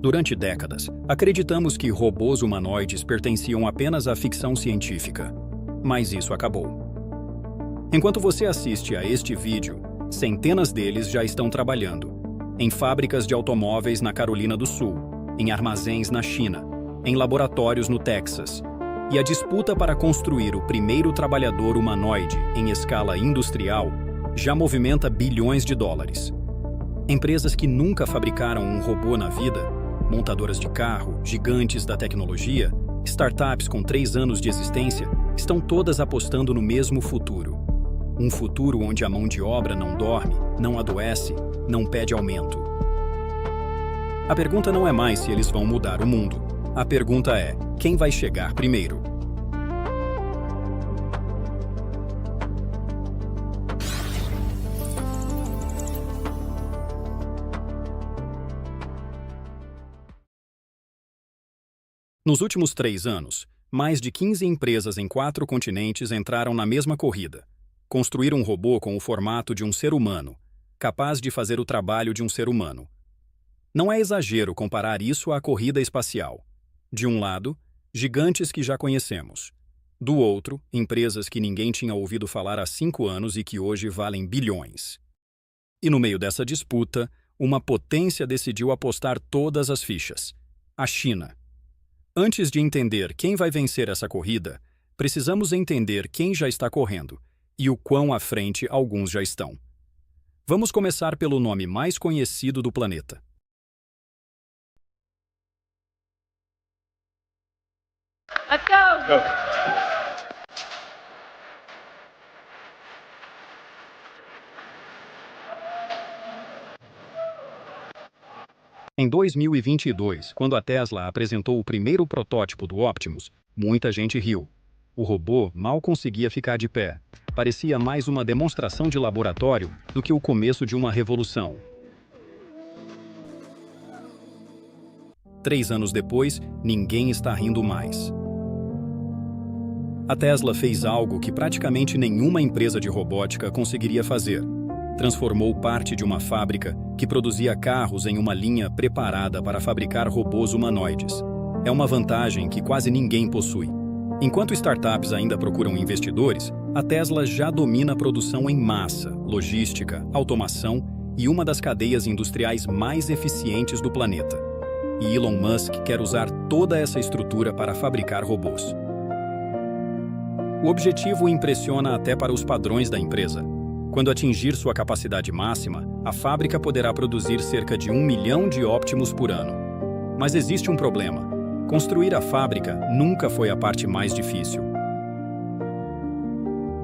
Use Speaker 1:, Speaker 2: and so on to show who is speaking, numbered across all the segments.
Speaker 1: Durante décadas, acreditamos que robôs humanoides pertenciam apenas à ficção científica. Mas isso acabou. Enquanto você assiste a este vídeo, centenas deles já estão trabalhando em fábricas de automóveis na Carolina do Sul, em armazéns na China, em laboratórios no Texas. E a disputa para construir o primeiro trabalhador humanoide em escala industrial já movimenta bilhões de dólares. Empresas que nunca fabricaram um robô na vida, montadoras de carro, gigantes da tecnologia, startups com 3 anos de existência, estão todas apostando no mesmo futuro. Um futuro onde a mão de obra não dorme, não adoece, não pede aumento. A pergunta não é mais se eles vão mudar o mundo. A pergunta é, quem vai chegar primeiro? Nos últimos 3 anos, mais de 15 empresas em 4 continentes entraram na mesma corrida. Construir um robô com o formato de um ser humano, capaz de fazer o trabalho de um ser humano. Não é exagero comparar isso à corrida espacial. De um lado, gigantes que já conhecemos. Do outro, empresas que ninguém tinha ouvido falar há 5 anos e que hoje valem bilhões. E no meio dessa disputa, uma potência decidiu apostar todas as fichas: a China. Antes de entender quem vai vencer essa corrida, precisamos entender quem já está correndo e o quão à frente alguns já estão. Vamos começar pelo nome mais conhecido do planeta.
Speaker 2: Let's go!
Speaker 3: Go.
Speaker 1: Em 2022, quando a Tesla apresentou o primeiro protótipo do Optimus, muita gente riu. O robô mal conseguia ficar de pé. Parecia mais uma demonstração de laboratório do que o começo de uma revolução. 3 anos depois, ninguém está rindo mais. A Tesla fez algo que praticamente nenhuma empresa de robótica conseguiria fazer. Transformou parte de uma fábrica que produzia carros em uma linha preparada para fabricar robôs humanoides. É uma vantagem que quase ninguém possui. Enquanto startups ainda procuram investidores, a Tesla já domina a produção em massa, logística, automação e uma das cadeias industriais mais eficientes do planeta. E Elon Musk quer usar toda essa estrutura para fabricar robôs. O objetivo impressiona até para os padrões da empresa. Quando atingir sua capacidade máxima, a fábrica poderá produzir cerca de 1 milhão de Optimus por ano. Mas existe um problema. Construir a fábrica nunca foi a parte mais difícil.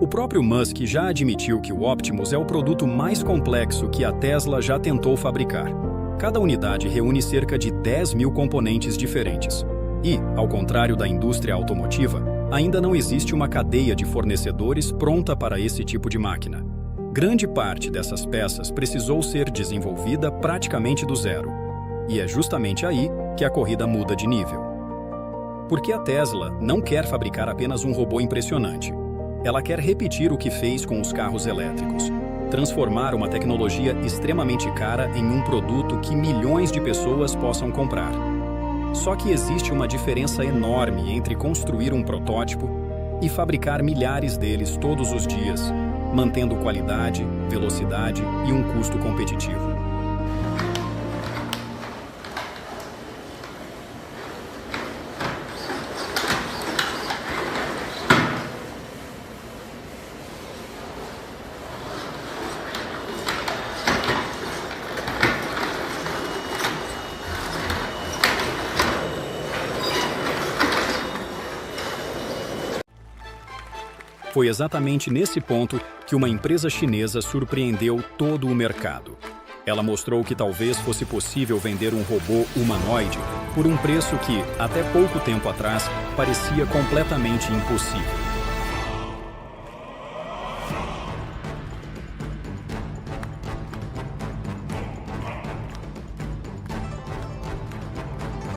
Speaker 1: O próprio Musk já admitiu que o Optimus é o produto mais complexo que a Tesla já tentou fabricar. Cada unidade reúne cerca de 10 mil componentes diferentes. E, ao contrário da indústria automotiva, ainda não existe uma cadeia de fornecedores pronta para esse tipo de máquina. Grande parte dessas peças precisou ser desenvolvida praticamente do zero. E é justamente aí que a corrida muda de nível. Porque a Tesla não quer fabricar apenas um robô impressionante. Ela quer repetir o que fez com os carros elétricos. Transformar uma tecnologia extremamente cara em um produto que milhões de pessoas possam comprar. Só que existe uma diferença enorme entre construir um protótipo e fabricar milhares deles todos os dias, mantendo qualidade, velocidade e um custo competitivo. Foi exatamente nesse ponto que uma empresa chinesa surpreendeu todo o mercado. Ela mostrou que talvez fosse possível vender um robô humanoide por um preço que, até pouco tempo atrás, parecia completamente impossível.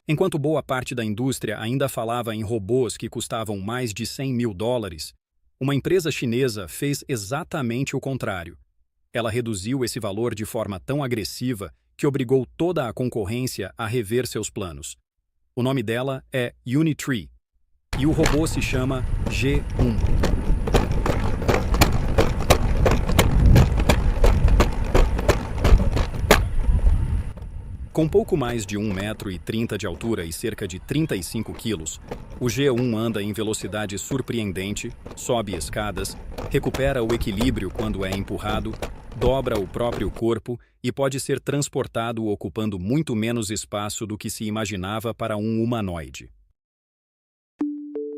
Speaker 1: Enquanto boa parte da indústria ainda falava em robôs que custavam mais de US$100 mil, uma empresa chinesa fez exatamente o contrário. Ela reduziu esse valor de forma tão agressiva que obrigou toda a concorrência a rever seus planos. O nome dela é Unitree, e o robô se chama G1. Com pouco mais de 1,30 m de altura e cerca de 35 quilos, o G1 anda em velocidade surpreendente, sobe escadas, recupera o equilíbrio quando é empurrado, dobra o próprio corpo e pode ser transportado ocupando muito menos espaço do que se imaginava para um humanoide.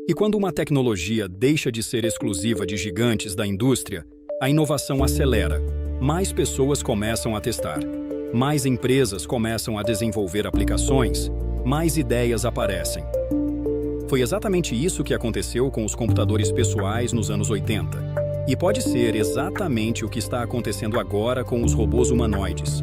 Speaker 1: E quando uma tecnologia deixa de ser exclusiva de gigantes da indústria, a inovação acelera, mais pessoas começam a testar. Mais empresas começam a desenvolver aplicações, mais ideias aparecem. Foi exatamente isso que aconteceu com os computadores pessoais nos anos 80. E pode ser exatamente o que está acontecendo agora com os robôs humanoides.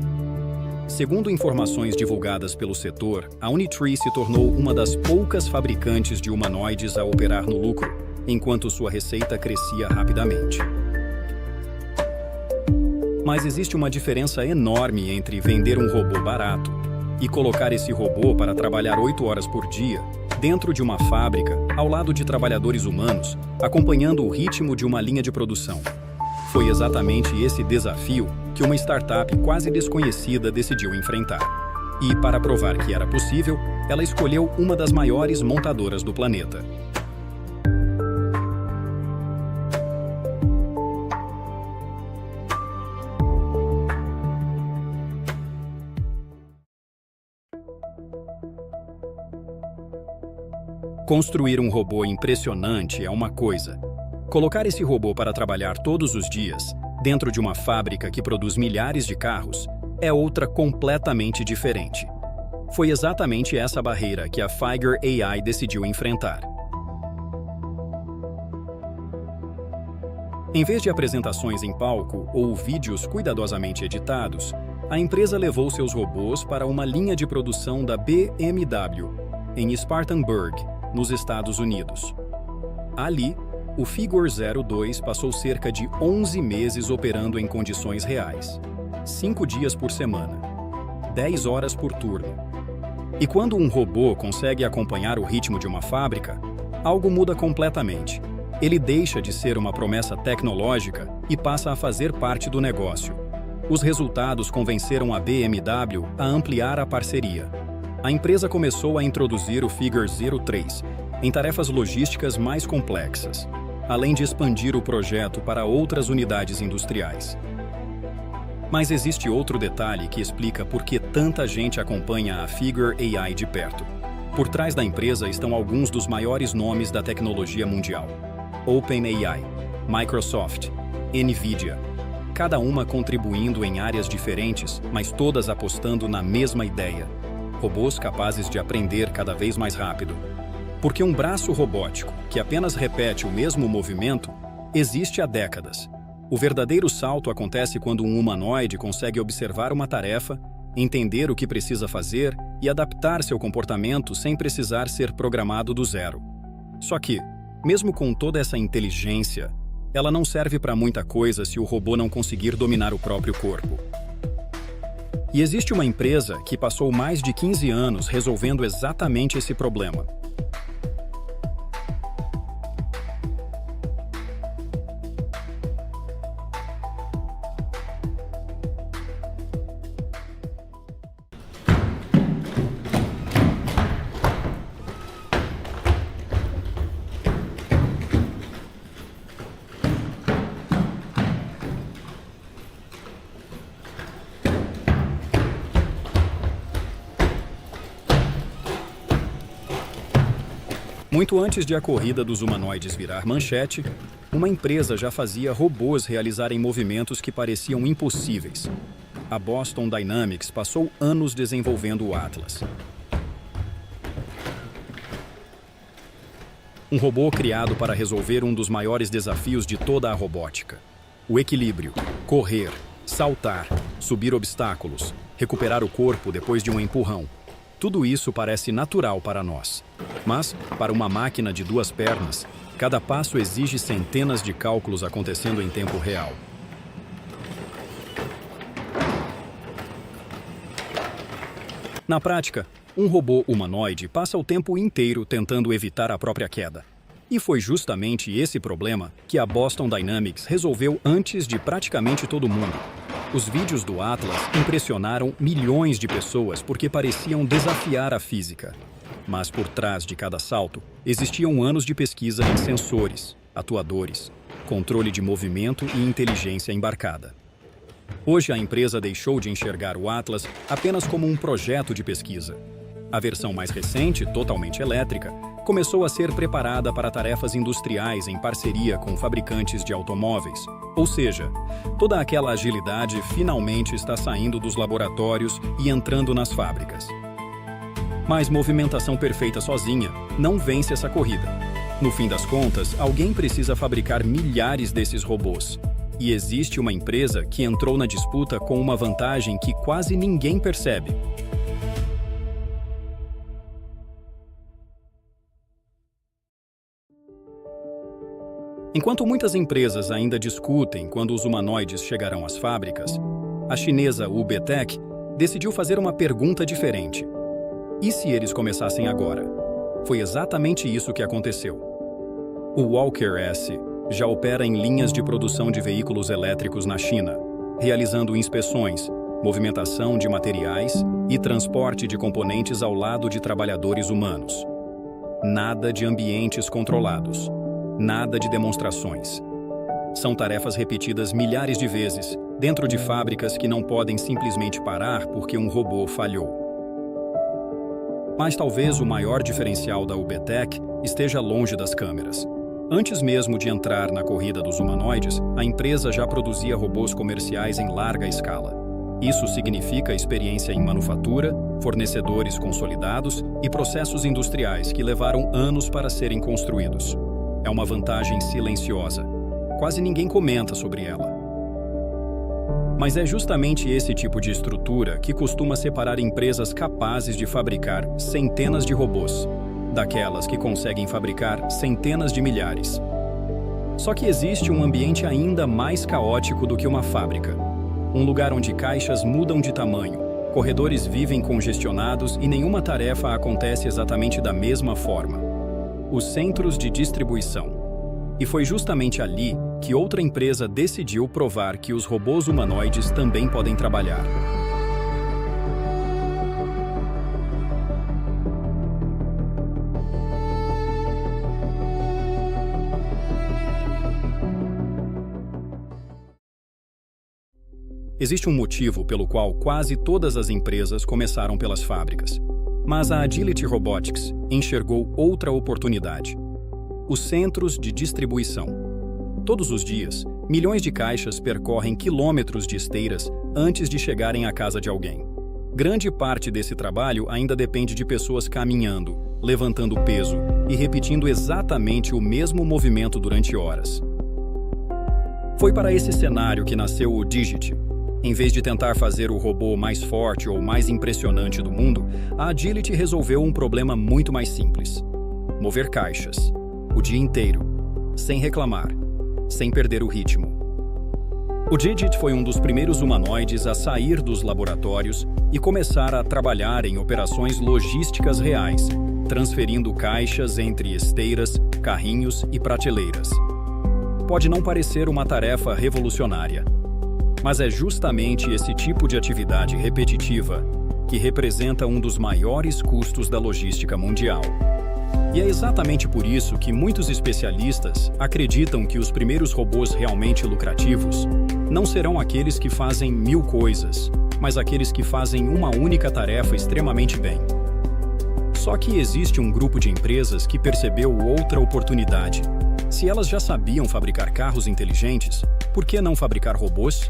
Speaker 1: Segundo informações divulgadas pelo setor, a Unitree se tornou uma das poucas fabricantes de humanoides a operar no lucro, enquanto sua receita crescia rapidamente. Mas existe uma diferença enorme entre vender um robô barato e colocar esse robô para trabalhar 8 horas por dia, dentro de uma fábrica, ao lado de trabalhadores humanos, acompanhando o ritmo de uma linha de produção. Foi exatamente esse desafio que uma startup quase desconhecida decidiu enfrentar. E, para provar que era possível, ela escolheu uma das maiores montadoras do planeta. Construir um robô impressionante é uma coisa. Colocar esse robô para trabalhar todos os dias, dentro de uma fábrica que produz milhares de carros, é outra completamente diferente. Foi exatamente essa barreira que a Figure AI decidiu enfrentar. Em vez de apresentações em palco ou vídeos cuidadosamente editados, a empresa levou seus robôs para uma linha de produção da BMW, em Spartanburg, nos Estados Unidos. Ali, o Figure 02 passou cerca de 11 meses operando em condições reais, 5 dias por semana, 10 horas por turno. E quando um robô consegue acompanhar o ritmo de uma fábrica, algo muda completamente. Ele deixa de ser uma promessa tecnológica e passa a fazer parte do negócio. Os resultados convenceram a BMW a ampliar a parceria. A empresa começou a introduzir o Figure 03 em tarefas logísticas mais complexas, além de expandir o projeto para outras unidades industriais. Mas existe outro detalhe que explica por que tanta gente acompanha a Figure AI de perto. Por trás da empresa estão alguns dos maiores nomes da tecnologia mundial: OpenAI, Microsoft, NVIDIA, cada uma contribuindo em áreas diferentes, mas todas apostando na mesma ideia: robôs capazes de aprender cada vez mais rápido. Porque um braço robótico, que apenas repete o mesmo movimento, existe há décadas. O verdadeiro salto acontece quando um humanoide consegue observar uma tarefa, entender o que precisa fazer e adaptar seu comportamento sem precisar ser programado do zero. Só que, mesmo com toda essa inteligência, ela não serve para muita coisa se o robô não conseguir dominar o próprio corpo. E existe uma empresa que passou mais de 15 anos resolvendo exatamente esse problema. Muito antes de a corrida dos humanoides virar manchete, uma empresa já fazia robôs realizarem movimentos que pareciam impossíveis. A Boston Dynamics passou anos desenvolvendo o Atlas. Um robô criado para resolver um dos maiores desafios de toda a robótica: o equilíbrio, correr, saltar, subir obstáculos, recuperar o corpo depois de um empurrão. Tudo isso parece natural para nós. Mas, para uma máquina de 2 pernas, cada passo exige centenas de cálculos acontecendo em tempo real. Na prática, um robô humanoide passa o tempo inteiro tentando evitar a própria queda. E foi justamente esse problema que a Boston Dynamics resolveu antes de praticamente todo mundo. Os vídeos do Atlas impressionaram milhões de pessoas porque pareciam desafiar a física. Mas por trás de cada salto, existiam anos de pesquisa em sensores, atuadores, controle de movimento e inteligência embarcada. Hoje a empresa deixou de enxergar o Atlas apenas como um projeto de pesquisa. A versão mais recente, totalmente elétrica, começou a ser preparada para tarefas industriais em parceria com fabricantes de automóveis. Ou seja, toda aquela agilidade finalmente está saindo dos laboratórios e entrando nas fábricas. Mas movimentação perfeita sozinha não vence essa corrida. No fim das contas, alguém precisa fabricar milhares desses robôs. E existe uma empresa que entrou na disputa com uma vantagem que quase ninguém percebe. Enquanto muitas empresas ainda discutem quando os humanoides chegarão às fábricas, a chinesa UBTech decidiu fazer uma pergunta diferente. E se eles começassem agora? Foi exatamente isso que aconteceu. O Walker S já opera em linhas de produção de veículos elétricos na China, realizando inspeções, movimentação de materiais e transporte de componentes ao lado de trabalhadores humanos. Nada de ambientes controlados. Nada de demonstrações. São tarefas repetidas milhares de vezes, dentro de fábricas que não podem simplesmente parar porque um robô falhou. Mas talvez o maior diferencial da UBTech esteja longe das câmeras. Antes mesmo de entrar na corrida dos humanoides, a empresa já produzia robôs comerciais em larga escala. Isso significa experiência em manufatura, fornecedores consolidados e processos industriais que levaram anos para serem construídos. É uma vantagem silenciosa. Quase ninguém comenta sobre ela. Mas é justamente esse tipo de estrutura que costuma separar empresas capazes de fabricar centenas de robôs, daquelas que conseguem fabricar centenas de milhares. Só que existe um ambiente ainda mais caótico do que uma fábrica. Um lugar onde caixas mudam de tamanho, corredores vivem congestionados e nenhuma tarefa acontece exatamente da mesma forma. Os centros de distribuição. E foi justamente ali que outra empresa decidiu provar que os robôs humanoides também podem trabalhar. Existe um motivo pelo qual quase todas as empresas começaram pelas fábricas. Mas a Agility Robotics enxergou outra oportunidade: os centros de distribuição. Todos os dias, milhões de caixas percorrem quilômetros de esteiras antes de chegarem à casa de alguém. Grande parte desse trabalho ainda depende de pessoas caminhando, levantando peso e repetindo exatamente o mesmo movimento durante horas. Foi para esse cenário que nasceu o Digit. Em vez de tentar fazer o robô mais forte ou mais impressionante do mundo, a Agility resolveu um problema muito mais simples: mover caixas, o dia inteiro, sem reclamar, sem perder o ritmo. O Digit foi um dos primeiros humanoides a sair dos laboratórios e começar a trabalhar em operações logísticas reais, transferindo caixas entre esteiras, carrinhos e prateleiras. Pode não parecer uma tarefa revolucionária, mas é justamente esse tipo de atividade repetitiva que representa um dos maiores custos da logística mundial. E é exatamente por isso que muitos especialistas acreditam que os primeiros robôs realmente lucrativos não serão aqueles que fazem 1000 coisas, mas aqueles que fazem uma única tarefa extremamente bem. Só que existe um grupo de empresas que percebeu outra oportunidade. Se elas já sabiam fabricar carros inteligentes, por que não fabricar robôs?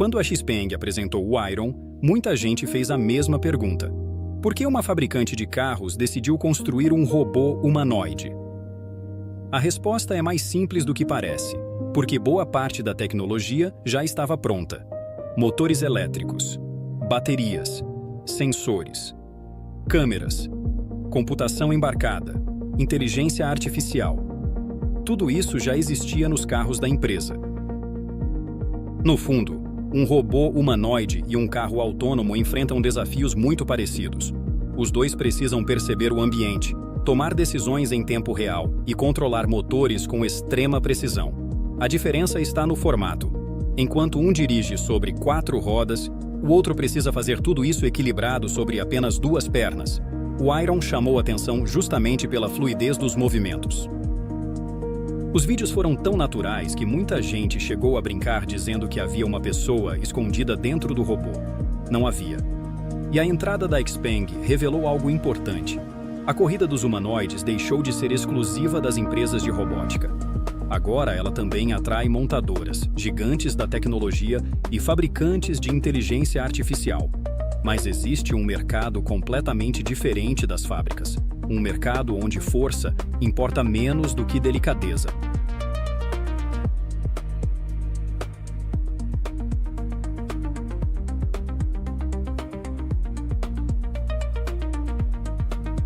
Speaker 1: Quando a XPeng apresentou o Iron, muita gente fez a mesma pergunta: por que uma fabricante de carros decidiu construir um robô humanoide? A resposta é mais simples do que parece, porque boa parte da tecnologia já estava pronta. Motores elétricos, baterias, sensores, câmeras, computação embarcada, inteligência artificial. Tudo isso já existia nos carros da empresa. No fundo, um robô humanoide e um carro autônomo enfrentam desafios muito parecidos. Os dois precisam perceber o ambiente, tomar decisões em tempo real e controlar motores com extrema precisão. A diferença está no formato. Enquanto um dirige sobre 4 rodas, o outro precisa fazer tudo isso equilibrado sobre apenas 2 pernas. O Iron chamou atenção justamente pela fluidez dos movimentos. Os vídeos foram tão naturais que muita gente chegou a brincar dizendo que havia uma pessoa escondida dentro do robô. Não havia. E a entrada da Xpeng revelou algo importante. A corrida dos humanoides deixou de ser exclusiva das empresas de robótica. Agora ela também atrai montadoras, gigantes da tecnologia e fabricantes de inteligência artificial. Mas existe um mercado completamente diferente das fábricas. Um mercado onde força importa menos do que delicadeza.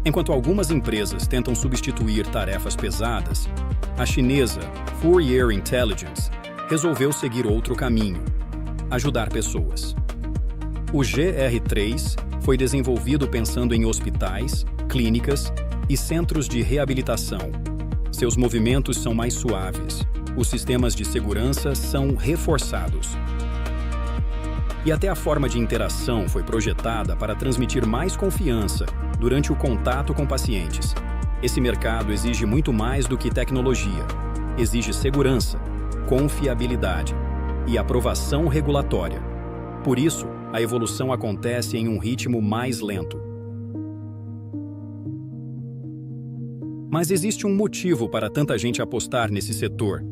Speaker 1: Enquanto algumas empresas tentam substituir tarefas pesadas, a chinesa Fourier Intelligence resolveu seguir outro caminho: ajudar pessoas. O GR3 foi desenvolvido pensando em hospitais, clínicas e centros de reabilitação. Seus movimentos são mais suaves, os sistemas de segurança são reforçados. E até a forma de interação foi projetada para transmitir mais confiança durante o contato com pacientes. Esse mercado exige muito mais do que tecnologia. Exige segurança, confiabilidade e aprovação regulatória. Por isso, a evolução acontece em um ritmo mais lento. Mas existe um motivo para tanta gente apostar nesse setor.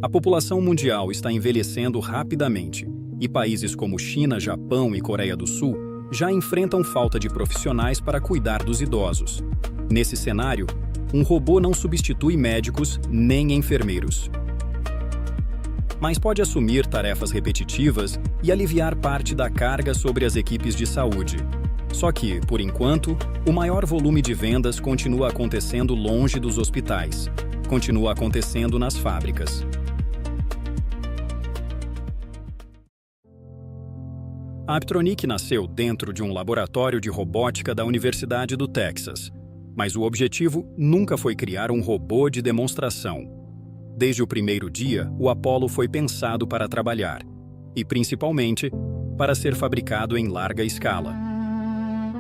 Speaker 1: A população mundial está envelhecendo rapidamente, e países como China, Japão e Coreia do Sul já enfrentam falta de profissionais para cuidar dos idosos. Nesse cenário, um robô não substitui médicos nem enfermeiros, mas pode assumir tarefas repetitivas e aliviar parte da carga sobre as equipes de saúde. Só que, por enquanto, o maior volume de vendas continua acontecendo longe dos hospitais, continua acontecendo nas fábricas. A Apptronik nasceu dentro de um laboratório de robótica da Universidade do Texas, mas o objetivo nunca foi criar um robô de demonstração. Desde o primeiro dia, o Apollo foi pensado para trabalhar, e principalmente para ser fabricado em larga escala.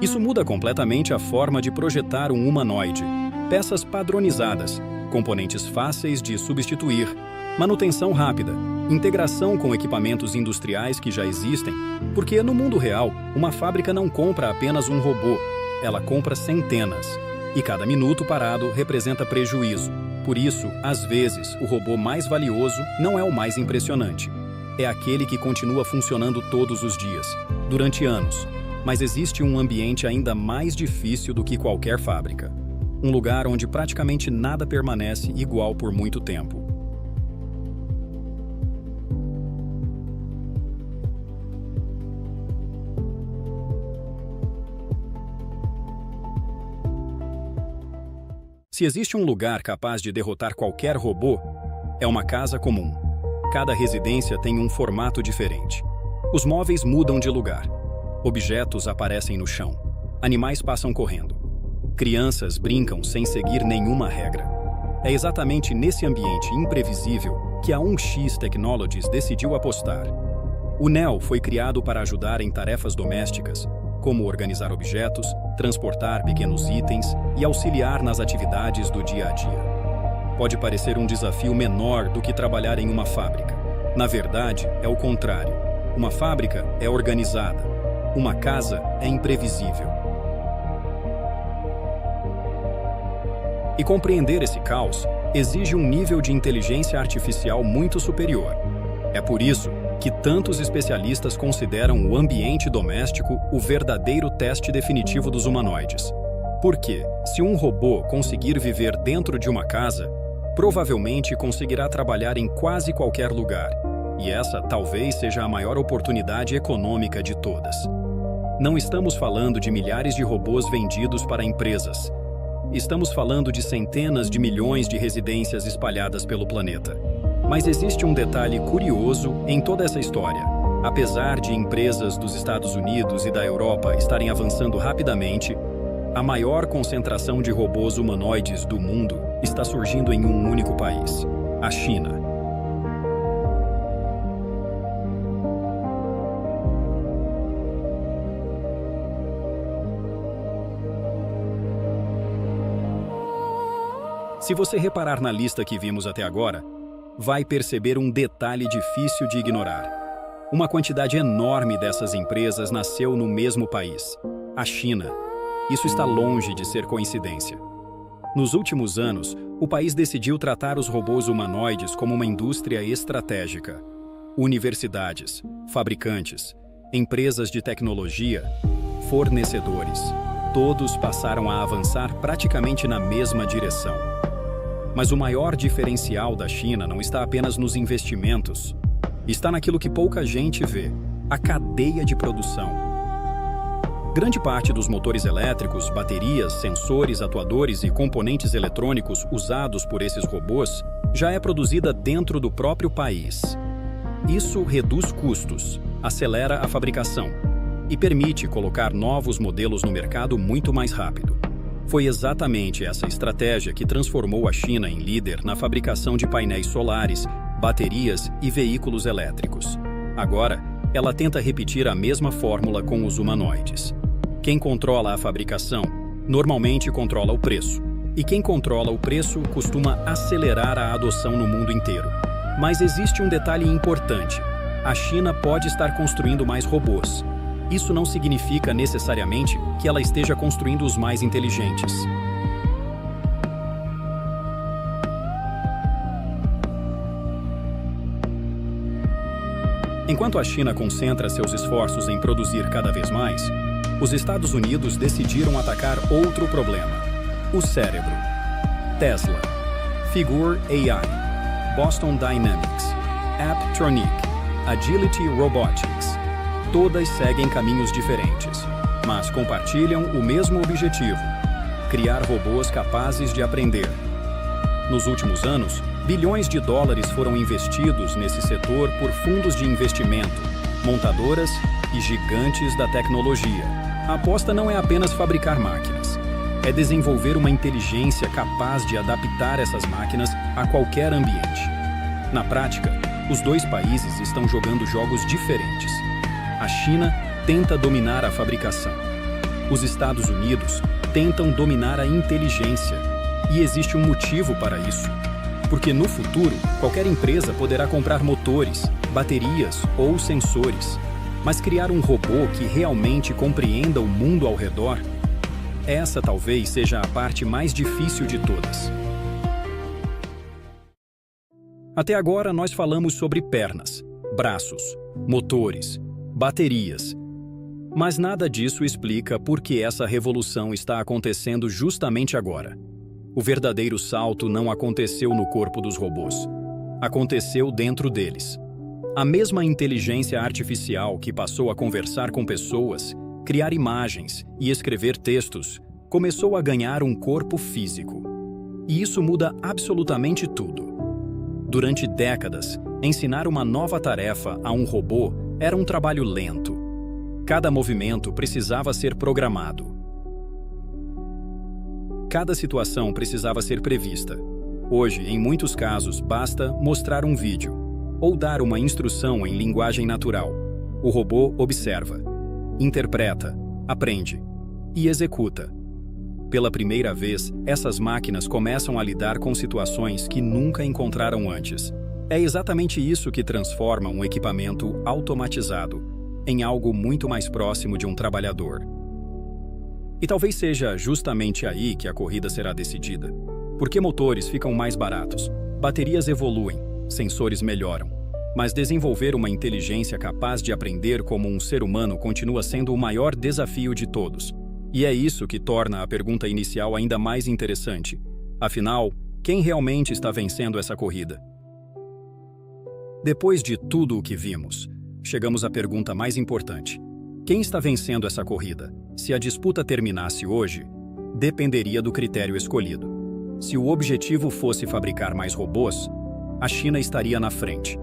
Speaker 1: Isso muda completamente a forma de projetar um humanoide. Peças padronizadas, componentes fáceis de substituir, manutenção rápida, integração com equipamentos industriais que já existem, porque no mundo real, uma fábrica não compra apenas um robô, ela compra centenas, e cada minuto parado representa prejuízo. Por isso, às vezes, o robô mais valioso não é o mais impressionante. É aquele que continua funcionando todos os dias, durante anos. Mas existe um ambiente ainda mais difícil do que qualquer fábrica. Um lugar onde praticamente nada permanece igual por muito tempo. Se existe um lugar capaz de derrotar qualquer robô, é uma casa comum. Cada residência tem um formato diferente. Os móveis mudam de lugar. Objetos aparecem no chão. Animais passam correndo. Crianças brincam sem seguir nenhuma regra. É exatamente nesse ambiente imprevisível que a 1X Technologies decidiu apostar. O Neo foi criado para ajudar em tarefas domésticas, como organizar objetos, transportar pequenos itens e auxiliar nas atividades do dia a dia. Pode parecer um desafio menor do que trabalhar em uma fábrica. Na verdade, é o contrário. Uma fábrica é organizada. Uma casa é imprevisível. E compreender esse caos exige um nível de inteligência artificial muito superior. É por isso que tantos especialistas consideram o ambiente doméstico o verdadeiro teste definitivo dos humanoides. Porque, se um robô conseguir viver dentro de uma casa, provavelmente conseguirá trabalhar em quase qualquer lugar. E essa talvez seja a maior oportunidade econômica de todas. Não estamos falando de milhares de robôs vendidos para empresas. estamos falando de centenas de milhões de residências espalhadas pelo planeta. Mas existe um detalhe curioso em toda essa história. Apesar de empresas dos Estados Unidos e da Europa estarem avançando rapidamente, a maior concentração de robôs humanoides do mundo está surgindo em um único país: a China. Se você reparar na lista que vimos até agora, vai perceber um detalhe difícil de ignorar. Uma quantidade enorme dessas empresas nasceu no mesmo país, a China. Isso está longe de ser coincidência. Nos últimos anos, o país decidiu tratar os robôs humanoides como uma indústria estratégica. Universidades, fabricantes, empresas de tecnologia, fornecedores, todos passaram a avançar praticamente na mesma direção. Mas o maior diferencial da China não está apenas nos investimentos. Está naquilo que pouca gente vê: a cadeia de produção. Grande parte dos motores elétricos, baterias, sensores, atuadores e componentes eletrônicos usados por esses robôs já é produzida dentro do próprio país. Isso reduz custos, acelera a fabricação e permite colocar novos modelos no mercado muito mais rápido. Foi exatamente essa estratégia que transformou a China em líder na fabricação de painéis solares, baterias e veículos elétricos. Agora, ela tenta repetir a mesma fórmula com os humanoides. Quem controla a fabricação, normalmente controla o preço. E quem controla o preço costuma acelerar a adoção no mundo inteiro. Mas existe um detalhe importante: a China pode estar construindo mais robôs. Isso não significa necessariamente que ela esteja construindo os mais inteligentes. Enquanto a China concentra seus esforços em produzir cada vez mais, os Estados Unidos decidiram atacar outro problema: o cérebro. Tesla, Figure AI, Boston Dynamics, Apptronik, Agility Robotics. Todas seguem caminhos diferentes, mas compartilham o mesmo objetivo: criar robôs capazes de aprender. Nos últimos anos, bilhões de dólares foram investidos nesse setor por fundos de investimento, montadoras e gigantes da tecnologia. A aposta não é apenas fabricar máquinas, é desenvolver uma inteligência capaz de adaptar essas máquinas a qualquer ambiente. Na prática, os dois países estão jogando jogos diferentes. A China tenta dominar a fabricação. Os Estados Unidos tentam dominar a inteligência. E existe um motivo para isso. Porque no futuro, qualquer empresa poderá comprar motores, baterias ou sensores. Mas criar um robô que realmente compreenda o mundo ao redor, essa talvez seja a parte mais difícil de todas. Até agora nós falamos sobre pernas, braços, motores, baterias. Mas nada disso explica por que essa revolução está acontecendo justamente agora. O verdadeiro salto não aconteceu no corpo dos robôs. Aconteceu dentro deles. A mesma inteligência artificial que passou a conversar com pessoas, criar imagens e escrever textos, começou a ganhar um corpo físico. E isso muda absolutamente tudo. Durante décadas, ensinar uma nova tarefa a um robô era um trabalho lento. Cada movimento precisava ser programado. Cada situação precisava ser prevista. Hoje, em muitos casos, basta mostrar um vídeo ou dar uma instrução em linguagem natural. O robô observa, interpreta, aprende e executa. Pela primeira vez, essas máquinas começam a lidar com situações que nunca encontraram antes. É exatamente isso que transforma um equipamento automatizado em algo muito mais próximo de um trabalhador. E talvez seja justamente aí que a corrida será decidida. Porque motores ficam mais baratos, baterias evoluem, sensores melhoram. Mas desenvolver uma inteligência capaz de aprender como um ser humano continua sendo o maior desafio de todos. E é isso que torna a pergunta inicial ainda mais interessante. Afinal, quem realmente está vencendo essa corrida? Depois de tudo o que vimos, chegamos à pergunta mais importante. Quem está vencendo essa corrida? Se a disputa terminasse hoje, dependeria do critério escolhido. Se o objetivo fosse fabricar mais robôs, a China estaria na frente.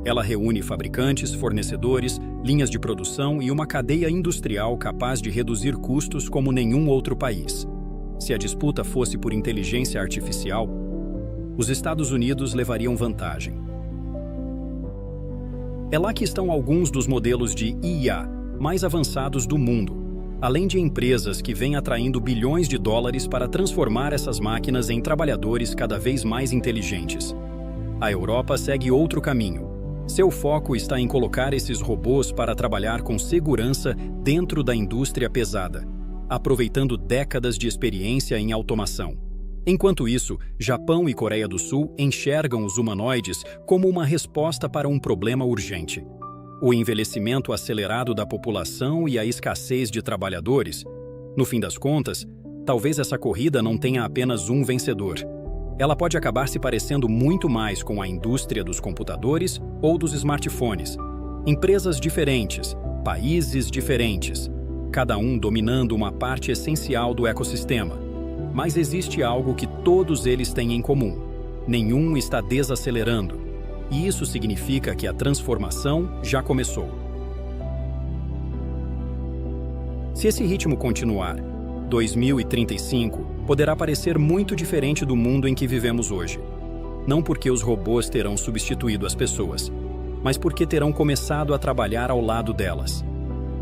Speaker 1: Ela reúne fabricantes, fornecedores, linhas de produção e uma cadeia industrial capaz de reduzir custos como nenhum outro país. Se a disputa fosse por inteligência artificial, os Estados Unidos levariam vantagem. É lá que estão alguns dos modelos de IA mais avançados do mundo, além de empresas que vêm atraindo bilhões de dólares para transformar essas máquinas em trabalhadores cada vez mais inteligentes. A Europa segue outro caminho. Seu foco está em colocar esses robôs para trabalhar com segurança dentro da indústria pesada, aproveitando décadas de experiência em automação. Enquanto isso, Japão e Coreia do Sul enxergam os humanoides como uma resposta para um problema urgente. O envelhecimento acelerado da população e a escassez de trabalhadores. No fim das contas, talvez essa corrida não tenha apenas um vencedor. Ela pode acabar se parecendo muito mais com a indústria dos computadores ou dos smartphones. Empresas diferentes, países diferentes, cada um dominando uma parte essencial do ecossistema. Mas existe algo que todos eles têm em comum. Nenhum está desacelerando. E isso significa que a transformação já começou. Se esse ritmo continuar, 2035 poderá parecer muito diferente do mundo em que vivemos hoje. Não porque os robôs terão substituído as pessoas, mas porque terão começado a trabalhar ao lado delas.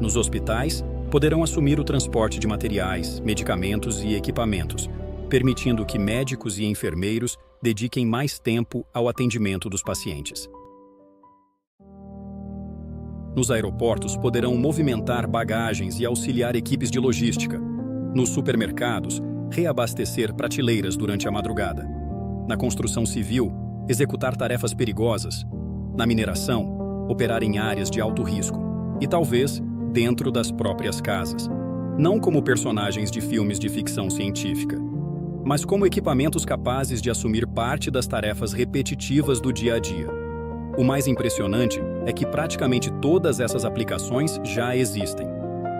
Speaker 1: Nos hospitais, poderão assumir o transporte de materiais, medicamentos e equipamentos, permitindo que médicos e enfermeiros dediquem mais tempo ao atendimento dos pacientes. Nos aeroportos, poderão movimentar bagagens e auxiliar equipes de logística. Nos supermercados, reabastecer prateleiras durante a madrugada. Na construção civil, executar tarefas perigosas. Na mineração, operar em áreas de alto risco. E talvez, dentro das próprias casas. Não como personagens de filmes de ficção científica, mas como equipamentos capazes de assumir parte das tarefas repetitivas do dia a dia. O mais impressionante é que praticamente todas essas aplicações já existem.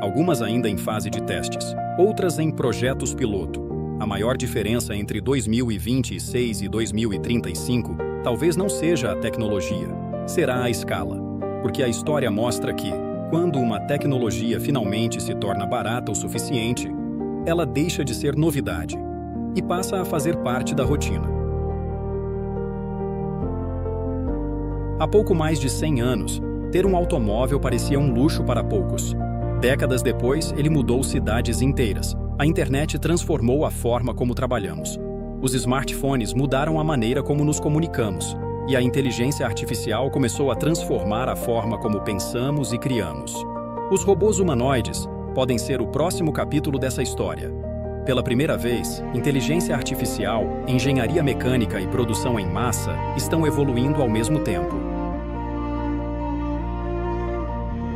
Speaker 1: Algumas ainda em fase de testes, outras em projetos piloto. A maior diferença entre 2026 e 2035 talvez não seja a tecnologia, será a escala. Porque a história mostra que, quando uma tecnologia finalmente se torna barata o suficiente, ela deixa de ser novidade e passa a fazer parte da rotina. Há pouco mais de 100 anos, ter um automóvel parecia um luxo para poucos. Décadas depois, ele mudou cidades inteiras. A internet transformou a forma como trabalhamos. Os smartphones mudaram a maneira como nos comunicamos. E a inteligência artificial começou a transformar a forma como pensamos e criamos. Os robôs humanoides podem ser o próximo capítulo dessa história. Pela primeira vez, inteligência artificial, engenharia mecânica e produção em massa estão evoluindo ao mesmo tempo.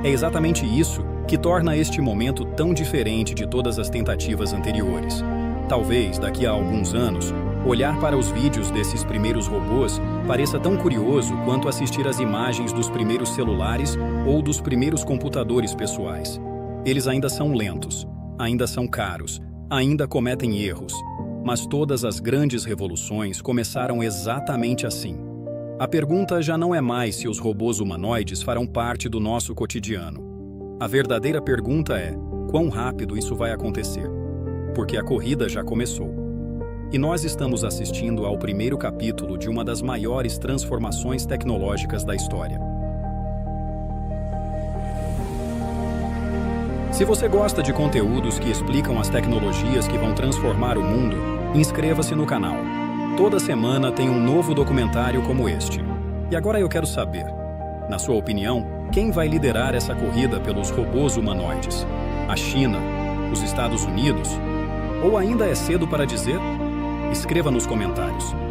Speaker 1: É exatamente isso que torna este momento tão diferente de todas as tentativas anteriores. Talvez, daqui a alguns anos, olhar para os vídeos desses primeiros robôs pareça tão curioso quanto assistir às imagens dos primeiros celulares ou dos primeiros computadores pessoais. Eles ainda são lentos, ainda são caros, ainda cometem erros, mas todas as grandes revoluções começaram exatamente assim. A pergunta já não é mais se os robôs humanoides farão parte do nosso cotidiano. A verdadeira pergunta é: quão rápido isso vai acontecer? Porque a corrida já começou. E nós estamos assistindo ao primeiro capítulo de uma das maiores transformações tecnológicas da história. Se você gosta de conteúdos que explicam as tecnologias que vão transformar o mundo, inscreva-se no canal. Toda semana tem um novo documentário como este. E agora eu quero saber, na sua opinião, quem vai liderar essa corrida pelos robôs humanoides? A China? Os Estados Unidos? Ou ainda é cedo para dizer? Escreva nos comentários.